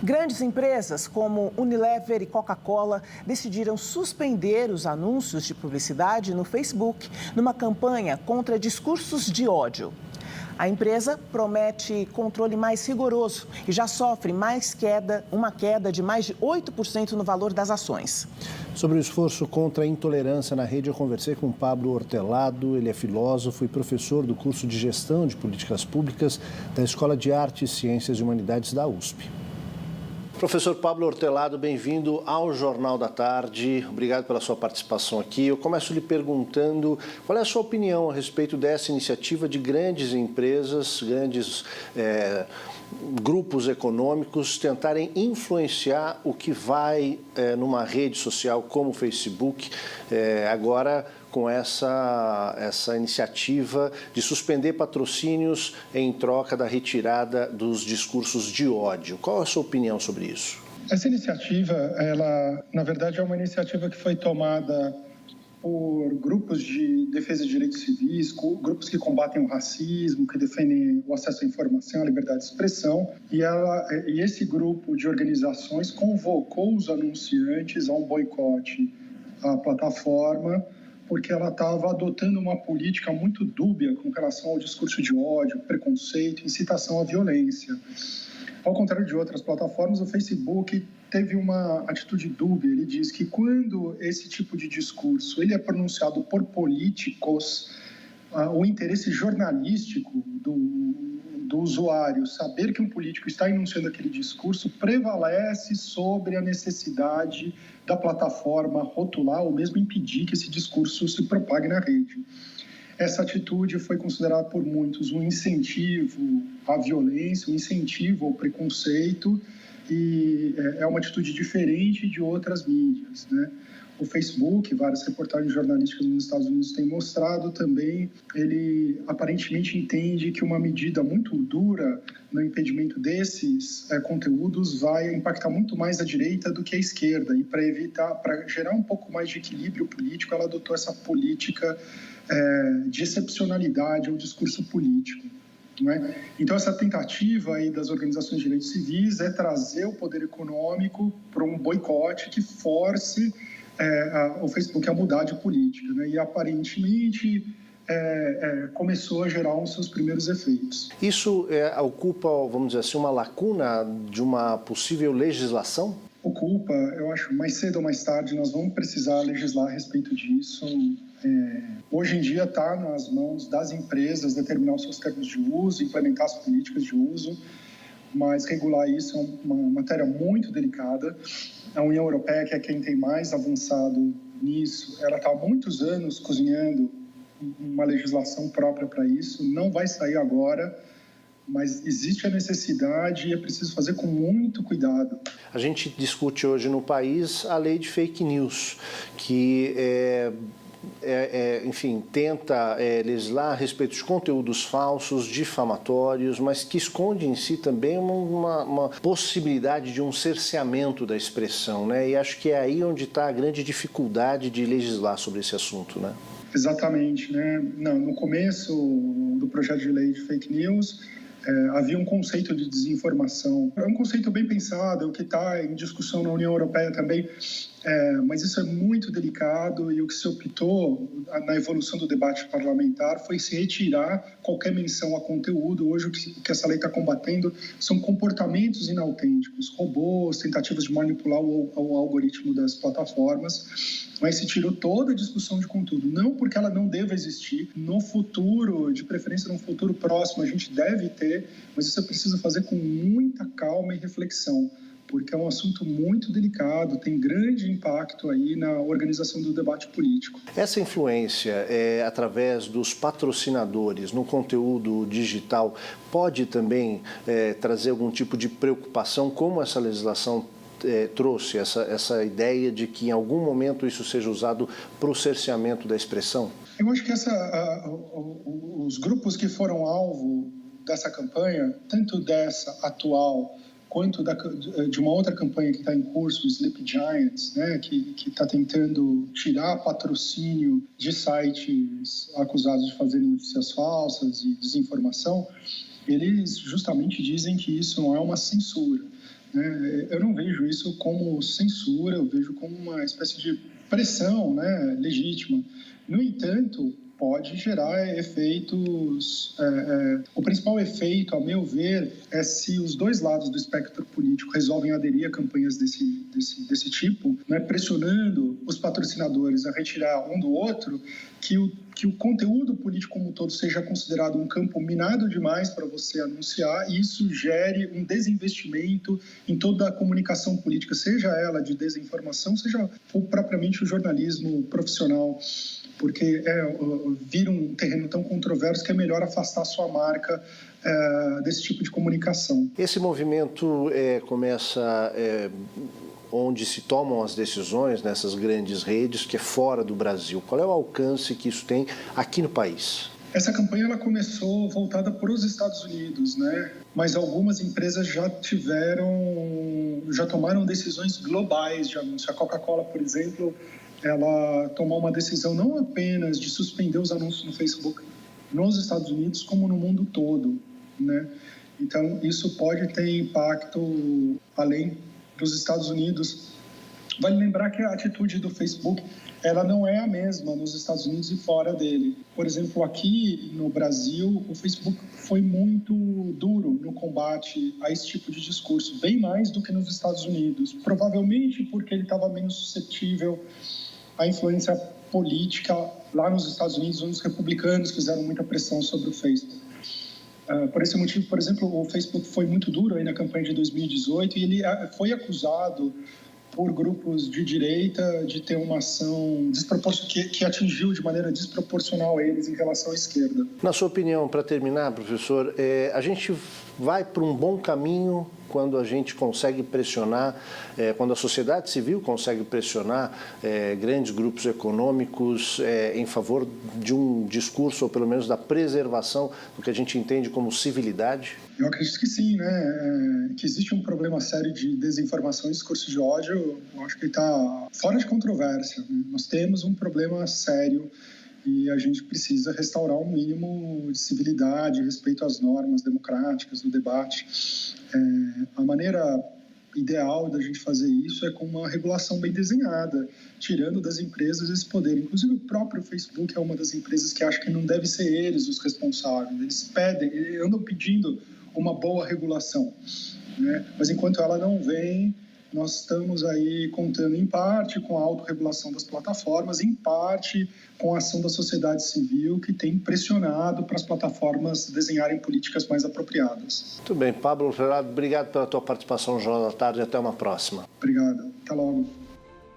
Grandes empresas como Unilever e Coca-Cola decidiram suspender os anúncios de publicidade no Facebook numa campanha contra discursos de ódio. A empresa promete controle mais rigoroso e já sofre uma queda de mais de 8% no valor das ações. Sobre o esforço contra a intolerância na rede, eu conversei com Pablo Hortelado. Ele é filósofo e professor do curso de Gestão de Políticas Públicas da Escola de Artes, Ciências e Humanidades da USP. Professor Pablo Hortelado, bem-vindo ao Jornal da Tarde. Obrigado pela sua participação aqui. Eu começo lhe perguntando qual é a sua opinião a respeito dessa iniciativa de grandes empresas, grandes grupos econômicos tentarem influenciar o que vai numa rede social como o Facebook, agora com essa iniciativa de suspender patrocínios em troca da retirada dos discursos de ódio. Qual é a sua opinião sobre isso? Essa iniciativa, ela, na verdade, é uma iniciativa que foi tomada por grupos de defesa de direitos civis, grupos que combatem o racismo, que defendem o acesso à informação, a liberdade de expressão. E esse grupo de organizações convocou os anunciantes a um boicote à plataforma, porque ela estava adotando uma política muito dúbia com relação ao discurso de ódio, preconceito, incitação à violência. Ao contrário de outras plataformas, o Facebook teve uma atitude dúbia. Ele diz que quando esse tipo de discurso ele é pronunciado por políticos, o interesse jornalístico do usuário, saber que um político está enunciando aquele discurso, prevalece sobre a necessidade da plataforma rotular ou mesmo impedir que esse discurso se propague na rede. Essa atitude foi considerada por muitos um incentivo à violência, um incentivo ao preconceito, e é uma atitude diferente de outras mídias, né? O Facebook, várias reportagens jornalísticas nos Estados Unidos têm mostrado também, ele aparentemente entende que uma medida muito dura no impedimento desses conteúdos vai impactar muito mais a direita do que a esquerda. E para gerar um pouco mais de equilíbrio político, ela adotou essa política de excepcionalidade ao discurso político. Né? Então, essa tentativa aí das organizações de direitos civis é trazer o poder econômico para um boicote que force o Facebook a mudar de política, né? E aparentemente começou a gerar os seus primeiros efeitos. Isso ocupa, vamos dizer assim, uma lacuna de uma possível legislação? Ocupa, eu acho, mais cedo ou mais tarde nós vamos precisar legislar a respeito disso. Hoje em dia está nas mãos das empresas determinar os seus termos de uso, implementar as políticas de uso, mas regular isso é uma matéria muito delicada. A União Europeia, que é quem tem mais avançado nisso, ela está há muitos anos cozinhando uma legislação própria para isso. Não vai sair agora, mas existe a necessidade e é preciso fazer com muito cuidado. A gente discute hoje no país a lei de fake news, que enfim, tenta legislar a respeito de conteúdos falsos, difamatórios, mas que esconde em si também uma possibilidade de um cerceamento da expressão, né? E acho que é aí onde está a grande dificuldade de legislar sobre esse assunto, né? Exatamente, né? No começo do projeto de lei de fake news, havia um conceito de desinformação. É um conceito bem pensado, o que está em discussão na União Europeia também, mas isso é muito delicado e o que se optou na evolução do debate parlamentar foi se retirar qualquer menção a conteúdo. Hoje o que essa lei está combatendo são comportamentos inautênticos, robôs, tentativas de manipular o algoritmo das plataformas, mas se tirou toda a discussão de conteúdo, não porque ela não deva existir. No futuro, de preferência num futuro próximo, a gente deve ter, mas isso é preciso fazer com muita calma e reflexão, porque é um assunto muito delicado, tem grande impacto aí na organização do debate político. Essa influência através dos patrocinadores no conteúdo digital pode também trazer algum tipo de preocupação, como essa legislação trouxe essa ideia de que em algum momento isso seja usado para o cerceamento da expressão? Eu acho que os grupos que foram alvo dessa campanha, tanto dessa atual quanto de uma outra campanha que está em curso, o Sleep Giants, né, que está tentando tirar patrocínio de sites acusados de fazerem notícias falsas e desinformação, eles justamente dizem que isso não é uma censura, né? Eu não vejo isso como censura, eu vejo como uma espécie de pressão, né, legítima. No entanto, pode gerar efeitos... O principal efeito, ao meu ver, é se os dois lados do espectro político resolvem aderir a campanhas desse tipo, né, pressionando os patrocinadores a retirar um do outro, que o conteúdo político como um todo seja considerado um campo minado demais para você anunciar, e isso gere um desinvestimento em toda a comunicação política, seja ela de desinformação, seja propriamente o jornalismo profissional, porque vira um terreno tão controverso que é melhor afastar a sua marca desse tipo de comunicação. Esse movimento começa onde se tomam as decisões nessas grandes redes, que é fora do Brasil. Qual é o alcance que isso tem aqui no país? Essa campanha ela começou voltada para os Estados Unidos, né? Mas algumas empresas já tomaram decisões globais de anúncio. A Coca-Cola, por exemplo, ela tomou uma decisão não apenas de suspender os anúncios no Facebook nos Estados Unidos, como no mundo todo, né? Então, isso pode ter impacto além dos Estados Unidos. Vale lembrar que a atitude do Facebook, ela não é a mesma nos Estados Unidos e fora dele. Por exemplo, aqui no Brasil, o Facebook foi muito duro no combate a esse tipo de discurso, bem mais do que nos Estados Unidos. Provavelmente porque ele estava menos suscetível à influência política lá nos Estados Unidos, onde os republicanos fizeram muita pressão sobre o Facebook. Por esse motivo, por exemplo, o Facebook foi muito duro aí na campanha de 2018 e ele foi acusado por grupos de direita de ter uma ação que atingiu de maneira desproporcional eles em relação à esquerda. Na sua opinião, para terminar, professor, a gente vai para um bom caminho quando a gente consegue pressionar, quando a sociedade civil consegue pressionar grandes grupos econômicos em favor de um discurso, ou pelo menos da preservação do que a gente entende como civilidade? Eu acredito que sim, né? Que existe um problema sério de desinformação e discurso de ódio, eu acho que está fora de controvérsia, né? Nós temos um problema sério e a gente precisa restaurar um mínimo de civilidade, respeito às normas democráticas do debate. A maneira ideal da gente fazer isso é com uma regulação bem desenhada, tirando das empresas esse poder. Inclusive, o próprio Facebook é uma das empresas que acha que não deve ser eles os responsáveis. Eles andam pedindo uma boa regulação, né? Mas enquanto ela não vem, nós estamos aí contando em parte com a autorregulação das plataformas, em parte com a ação da sociedade civil, que tem pressionado para as plataformas desenharem políticas mais apropriadas. Muito bem, Pablo Ortelado, obrigado pela tua participação no Jornal da Tarde, até uma próxima. Obrigado, até logo.